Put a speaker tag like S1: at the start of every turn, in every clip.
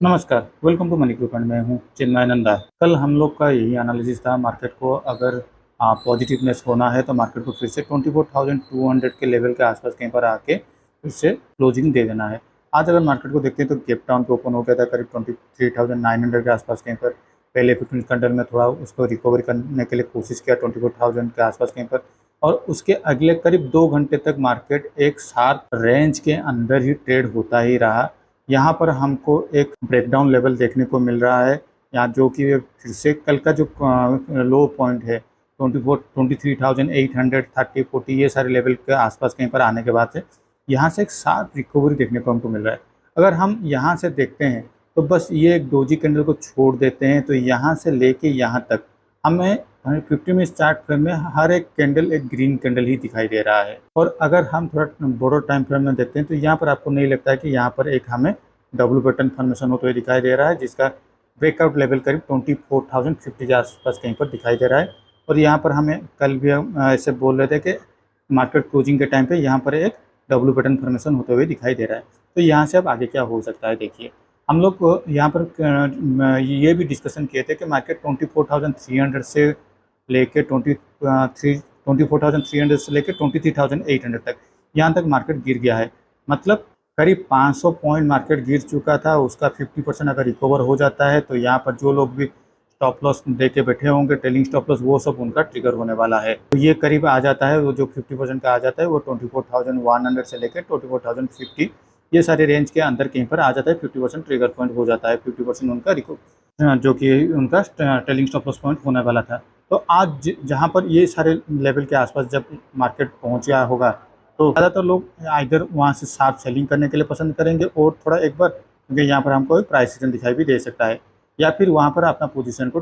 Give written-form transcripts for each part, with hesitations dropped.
S1: नमस्कार, welcome to money group and मैं हूँ चिन्मय नंदा। कल हम लोग का यही एनालिसिस था। मार्केट को अगर पॉजिटिवनेस होना है तो मार्केट को फिर से 24,200 के लेवल के आसपास कहीं पर आके फिर से क्लोजिंग दे देना है। आज अगर मार्केट को देखते हैं तो गैप डाउन पे ओपन हो गया था करीब 23,900 के आसपास कहीं पर। पहले 15 कैंडल में थोड़ा उसको रिकवरी करने के लिए कोशिश किया 24,000 के आसपास कहीं पर, और उसके अगले करीब 2 घंटे तक मार्केट एक शार्प रेंज के अंदर ही ट्रेड होता ही रहा। यहाँ पर हमको एक ब्रेकडाउन लेवल देखने को मिल रहा है, यहाँ जो कि फिर से कल का जो लो पॉइंट है 23,800 30 40 ये सारे लेवल के आसपास कहीं पर आने के बाद से यहाँ से एक शार्प रिकवरी देखने को हमको मिल रहा है। अगर हम यहाँ से देखते हैं तो बस ये एक डोजी कैंडल को छोड़ देते हैं तो यहाँ से लेके यहाँ तक हमें 50 मिनट चार्ट फ्रेम में हर एक कैंडल एक ग्रीन कैंडल ही दिखाई दे रहा है। और अगर हम थोड़ा बड़ो टाइम फ्रेम में देखते हैं तो यहाँ पर आपको नहीं लगता है कि यहाँ पर एक हमें डब्ल्यू पैटर्न फॉर्मेशन होते हुए दिखाई दे रहा है, जिसका ब्रेकआउट लेवल करीब 24,050 के आसपास कहीं पर दिखाई दे रहा है। और यहाँ पर हमें कल भी हम ऐसे बोल रहे थे कि मार्केट क्लोजिंग के टाइम पे यहाँ पर एक डब्ल्यू पैटर्न फॉर्मेशन होते हुए दिखाई दे रहा है। तो यहाँ से अब आगे क्या हो सकता है देखिए। हम लोग यहाँ पर ये भी डिस्कशन किए थे कि मार्केट 24,300 से लेके 24,300 से लेके 23,800 तक यहाँ तक मार्केट गिर गया है। मतलब करीब 500 पॉइंट मार्केट गिर चुका था, उसका 50% अगर रिकवर हो जाता है तो यहाँ पर जो लोग भी स्टॉप लॉस दे के बैठे होंगे, ट्रेलिंग स्टॉप लॉस, वो सब उनका ट्रिगर होने वाला है। तो ये करीब आ जाता है, वो जो 50% का आ जाता है वो 24,100 से लेकर 24,050 ये सारे रेंज के अंदर कहीं पर आ जाता है। 50% ट्रिगर पॉइंट हो जाता है, 50% उनका जो कि उनका ट्रेलिंग स्टॉप लॉस पॉइंट होने वाला था। तो आज जहाँ पर ये सारे लेवल के आसपास जब मार्केट पहुँच गया होगा तो ज़्यादातर लोग इधर वहाँ से शार्प सेलिंग करने के लिए पसंद करेंगे, और थोड़ा एक बार क्योंकि यहाँ पर हमको एक प्राइस एक्शन दिखाई भी दे सकता है, या फिर वहाँ पर अपना पोजीशन को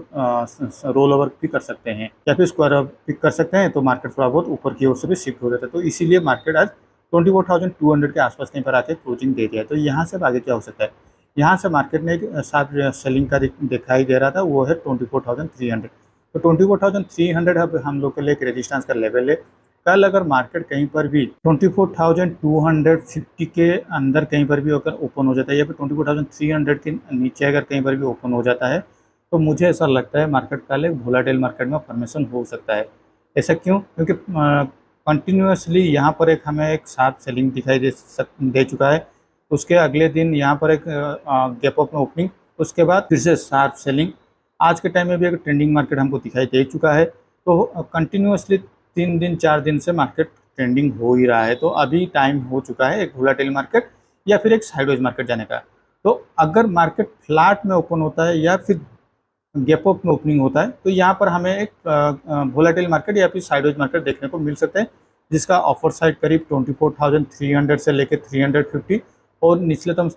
S1: रोल ओवर भी कर सकते हैं या फिर स्क्वायर पिक कर सकते हैं, तो मार्केट थोड़ा बहुत ऊपर की ओर से भी शिफ्ट हो जाता है। तो इसीलिए मार्केट आज 24,200 के आसपास कहीं पर आके क्लोजिंग दे दिया है। तो यहाँ से आगे क्या हो सकता है, यहाँ से मार्केट में एक शार्प सेलिंग का दिखाई दे रहा था, वो है 24,300। तो 24,300 अब हम लोग के लिए एक रेजिस्टेंस का लेवल है। कल अगर मार्केट कहीं पर भी 24,250 के अंदर कहीं पर भी अगर ओपन हो जाता है, या फिर 24,300 के नीचे अगर कहीं पर भी ओपन हो जाता है, तो मुझे ऐसा लगता है मार्केट कल एक वोलेटाइल मार्केट में फॉर्मेशन हो सकता है। ऐसा क्यों? क्योंकि कंटिन्यूसली यहाँ पर एक हमें एक शार्प सेलिंग दिखाई दे चुका है। उसके अगले दिन यहाँ पर एक गैप अप में ओपनिंग, उसके बाद फिर से शार्प सेलिंग। आज के टाइम में भी एक ट्रेंडिंग मार्केट हमको दिखाई दे चुका है। तो कंटिन्यूसली 3 दिन 4 दिन से मार्केट ट्रेंडिंग हो ही रहा है। तो अभी टाइम हो चुका है एक वोलेटाइल मार्केट या फिर एक साइडवेज मार्केट जाने का। तो अगर मार्केट फ्लैट में ओपन होता है या फिर गैप अप में ओपनिंग होता है तो यहाँ पर हमें एक वोलेटाइल मार्केट या फिर साइडवेज मार्केट देखने को मिल सकता है, जिसका ऑफर साइड करीब 24,300 से लेकर 350, और निचलेतम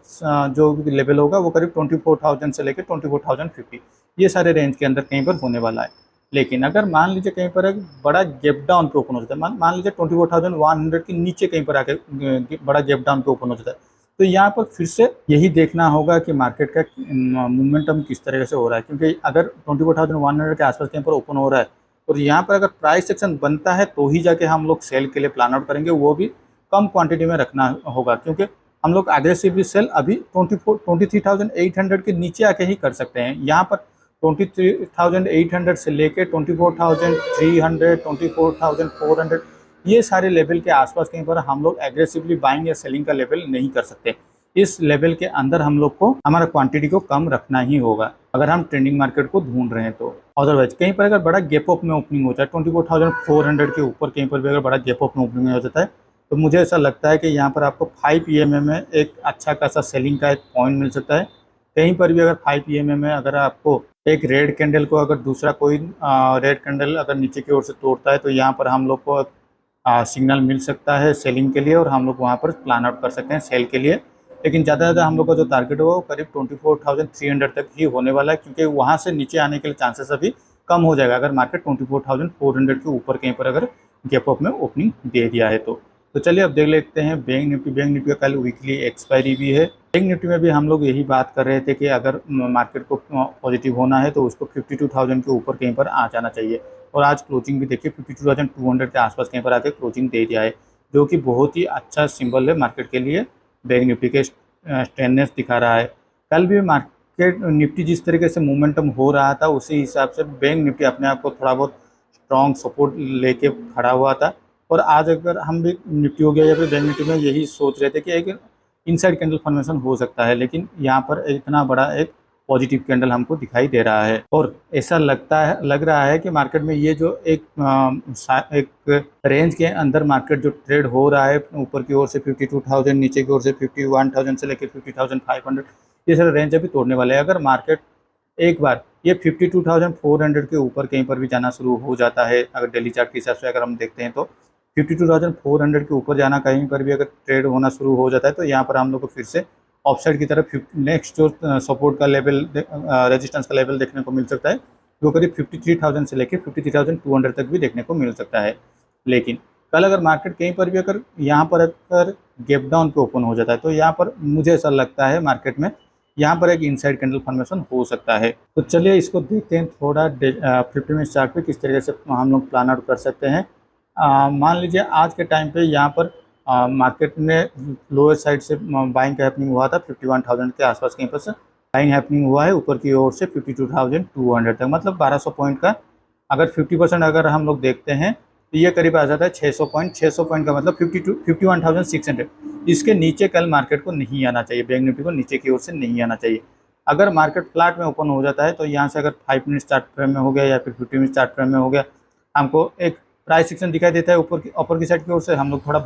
S1: जो भी लेवल होगा वो करीब 24,000 से लेकर 24,050 ये सारे रेंज के अंदर कहीं पर होने वाला है। लेकिन अगर मान लीजिए कहीं पर एक बड़ा गैप डाउन पे ओपन हो जाता है, मान लीजिए 24,100 के नीचे कहीं पर आके बड़ा गैप डाउन पे ओपन हो जाता है, तो यहाँ पर फिर से यही देखना होगा कि मार्केट का मोमेंटम किस तरह से हो रहा है। क्योंकि अगर 24,100 के आसपास कहीं पर ओपन हो रहा है और यहाँ पर अगर प्राइस सेक्शन बनता है तो ही जाके हम लोग सेल के लिए प्लान आउट करेंगे, वो भी कम क्वांटिटी में रखना होगा। क्योंकि हम लोग अग्रेसिवली सेल अभी 23,800 के नीचे आके ही कर सकते हैं। यहाँ पर 23,800 से लेके 24,300 24,400 ये सारे लेवल के आसपास कहीं पर हम लोग एग्रेसिवली बाइंग या सेलिंग का लेवल नहीं कर सकते। इस लेवल के अंदर हम लोग को हमारा क्वांटिटी को कम रखना ही होगा अगर हम ट्रेंडिंग मार्केट को ढूंढ रहे हैं। तो अदरवाइज कहीं पर अगर बड़ा गैप अप में ओपनिंग होता है 24,400 के ऊपर कहीं पर भी अगर बड़ा गैप अप में ओपनिंग हो जाता है, तो मुझे ऐसा लगता है कि यहाँ पर आपको 5 EMA में एक अच्छा खासा सेलिंग का एक पॉइंट मिल सकता है। कहीं पर भी अगर 5 EMA में अगर आपको एक रेड कैंडल को अगर दूसरा कोई रेड कैंडल अगर नीचे की ओर से तोड़ता है, तो यहाँ पर हम लोग को सिग्नल मिल सकता है सेलिंग के लिए, और हम लोग वहाँ पर प्लान आउट कर सकते हैं सेल के लिए। लेकिन ज़्यादा से ज़्यादा हम लोग का जो टारगेट होगा वो करीब 24,300 तक ही होने वाला है, क्योंकि वहाँ से नीचे आने के लिए चांसेस अभी कम हो जाएगा अगर मार्केट 24,400 के ऊपर कहीं पर अगर गैप अप में ओपनिंग दे दिया है। तो चलिए अब देख लेते हैं बैंक निफ्टी। बैंक निफ्टी का कल वीकली एक्सपायरी भी है। बैंक निफ्टी में भी हम लोग यही बात कर रहे थे कि अगर मार्केट को पॉजिटिव होना है तो उसको 52,000 के ऊपर कहीं पर आ जाना चाहिए। और आज क्लोजिंग भी देखिए 52,200 के आसपास कहीं पर आके क्लोजिंग दे दिया है, जो कि बहुत ही अच्छा सिंबल है मार्केट के लिए। बैंक निफ्टी के स्ट्रेंथनेस दिखा रहा है। कल भी मार्केट निफ्टी जिस तरीके से मोमेंटम हो रहा था उसी हिसाब से बैंक निफ्टी अपने आप को थोड़ा बहुत स्ट्रॉन्ग सपोर्ट लेके खड़ा हुआ था। और आज अगर हम भी निफ्टी हो गया या फिर बैंक निफ्टी में यही सोच रहे थे कि एक इनसाइड कैंडल फॉर्मेशन हो सकता है, लेकिन यहाँ पर इतना बड़ा एक पॉजिटिव कैंडल हमको दिखाई दे रहा है। और ऐसा लग रहा है कि मार्केट में ये जो एक रेंज के अंदर मार्केट जो ट्रेड हो रहा है, ऊपर की ओर से 52,000, नीचे की ओर से 51,000 से लेकर 50,500, ये सारा रेंज अभी तोड़ने वाले हैं। अगर मार्केट एक बार ये 52,400 के ऊपर कहीं पर भी जाना शुरू हो जाता है, अगर डेली चार्ट के हिसाब से अगर हम देखते हैं तो 52,400 के ऊपर जाना कहीं पर भी अगर ट्रेड होना शुरू हो जाता है, तो यहाँ पर हम लोग को फिर से ऑफसाइड की तरफ नेक्स्ट जो सपोर्ट का लेवल, रेजिस्टेंस का लेवल देखने को मिल सकता है, वो करीब 53,000 से लेकर 53,200 तक भी देखने को मिल सकता है। लेकिन कल अगर मार्केट कहीं पर भी अगर यहाँ पर अगर गैप डाउन पे ओपन हो जाता है, तो यहाँ पर मुझे ऐसा लगता है मार्केट में यहाँ पर एक इनसाइड कैंडल फॉर्मेशन हो सकता है। तो चलिए इसको देखते हैं थोड़ा 50 मिनट चार्ट पे किस तरीके से हम लोग प्लान आउट कर सकते हैं। मान लीजिए आज के टाइम पे यहाँ पर मार्केट में लोअर साइड से बाइंग का हैपनिंग हुआ था 51,000 के आसपास, कहीं पर से बाइंग हैपनिंग हुआ है ऊपर की ओर से 52,200 तक, मतलब 1200 पॉइंट का अगर 50% अगर हम लोग देखते हैं तो ये करीब आ जाता है 600 पॉइंट। 600 पॉइंट का मतलब 51,600। इसके नीचे कल मार्केट को नहीं आना चाहिए, बैंक निफ्टी को नीचे की ओर से नहीं आना चाहिए। अगर मार्केट फ्लैट में ओपन हो जाता है तो यहाँ से अगर 5 मिनट चार्ट फ्रेम में हो गया या फिर 50 मिनट चार्ट फ्रेम में हो गया, हमको एक प्राइस सेक्शन दिखाई देता है ऊपर की साइड की ओर से, हम लोग थोड़ा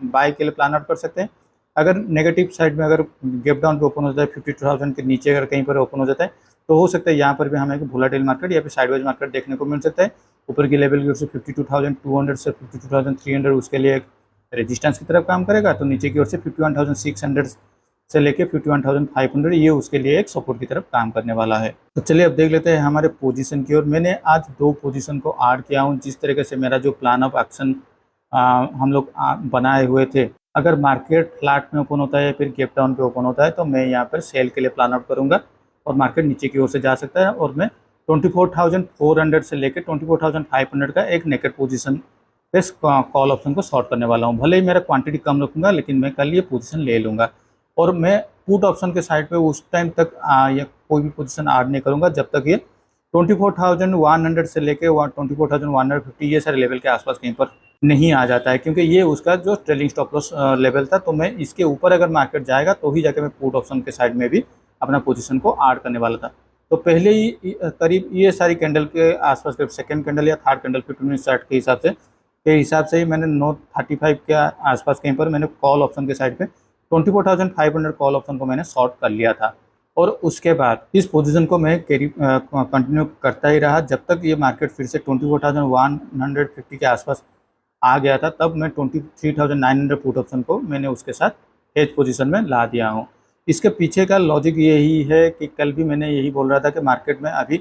S1: बाय के लिए प्लान आउट कर सकते हैं। अगर नेगेटिव साइड में अगर गैप डाउन पे ओपन हो जाता है 52,000 के नीचे अगर कहीं पर ओपन हो जाता है, तो हो सकता है यहाँ पर भी हमें एक वोलेटाइल मार्केट या फिर साइडवेज मार्केट देखने को मिल सकता है। ऊपर की लेवल की ओर से 52,200 से 52,300 उसके लिए एक रेजिस्टेंस की तरफ काम करेगा, तो नीचे की ओर से 51,600 से लेके 51,500 ये उसके लिए एक सपोर्ट की तरफ काम करने वाला है। तो चलिए अब देख लेते हैं हमारे पोजीशन की ओर। मैंने आज 2 पोजीशन को ऐड किया हूँ। जिस तरीके से मेरा जो प्लान ऑफ एक्शन हम लोग बनाए हुए थे, अगर मार्केट फ्लैट में ओपन होता है या फिर गैप डाउन पे ओपन होता है, तो मैं यहाँ पर सेल के लिए प्लान आउट करूँगा और मार्केट नीचे की ओर से जा सकता है। और मैं 24,400 से लेकर 24,500 का एक नेकेड पोजीशन पे कॉल ऑप्शन को शॉर्ट करने वाला हूँ। भले ही मेरा क्वांटिटी कम रखूँगा, लेकिन मैं कल ये पोजीशन ले लूँगा। और मैं पुट ऑप्शन के साइड पे उस टाइम तक या कोई भी पोजीशन ऐड नहीं करूँगा जब तक ये 24,100 से लेके 24,150 ये सारे लेवल के आसपास कहीं पर नहीं आ जाता है, क्योंकि ये उसका जो ट्रेलिंग स्टॉप लॉस लेवल था। तो मैं इसके ऊपर अगर मार्केट जाएगा तो ही जाके मैं पुट ऑप्शन के साइड में भी अपना पोजीशन को ऐड करने वाला था। तो पहले ही करीब ये सारी कैंडल के आसपास, करीब सेकेंड कैंडल या थर्ड कैंडल 50 मिनट चार्ट के हिसाब से ही मैंने 9:35 के आसपास कहीं पर मैंने कॉल ऑप्शन के साइड पे 24,500 कॉल ऑप्शन को मैंने शॉर्ट कर लिया था। और उसके बाद इस पोजीशन को मैं कंटिन्यू करता ही रहा जब तक ये मार्केट फिर से 24,150 के आसपास आ गया था। तब मैं 23,900 पुट ऑप्शन को मैंने उसके साथ हेज पोजीशन में ला दिया हूँ। इसके पीछे का लॉजिक यही है कि कल भी मैंने यही बोल रहा था कि मार्केट में अभी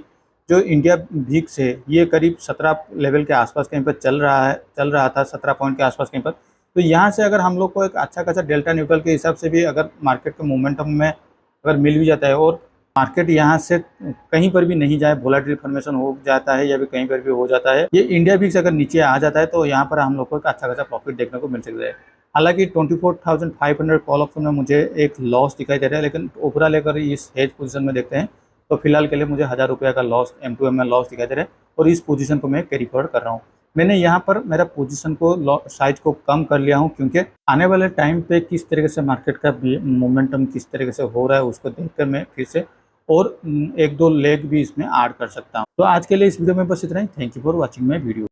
S1: जो इंडिया वीक्स है ये करीब 17 लेवल के आसपास कहीं पर चल रहा था, 17 पॉइंट के आसपास कहीं पर। तो यहाँ से अगर हम लोग को एक अच्छा खासा डेल्टा न्यूट्रल के हिसाब से भी अगर मार्केट के मोमेंटम में अगर मिल भी जाता है और मार्केट यहाँ से कहीं पर भी नहीं जाए, वोलेटाइल फॉर्मेशन हो जाता है या भी कहीं पर भी हो जाता है, ये इंडिया वीक्स अगर नीचे आ जाता है, तो यहाँ पर हम लोग को एक अच्छा खासा प्रॉफिट देखने को मिल सकता है। हालांकि 24,500 कॉल ऑप्शन में मुझे एक लॉस दिखाई दे रहा है, लेकिन ओवरऑल अगर इस हेज पोजीशन में देखते हैं तो फिलहाल के लिए मुझे 1,000 रुपये का लॉस M2M में लॉस दिखाई दे रहा है। और इस पोजीशन को मैं कैरी फॉरवर्ड कर रहा हूँ। मैंने यहाँ पर मेरा पोजीशन को साइज को कम कर लिया हूँ, क्योंकि आने वाले टाइम पे किस तरीके से मार्केट का मोमेंटम किस तरीके से हो रहा है उसको देखकर मैं फिर से और 1-2 लेग भी इसमें ऐड कर सकता हूँ। तो आज के लिए इस वीडियो में बस इतना ही। Thank you for watching my video.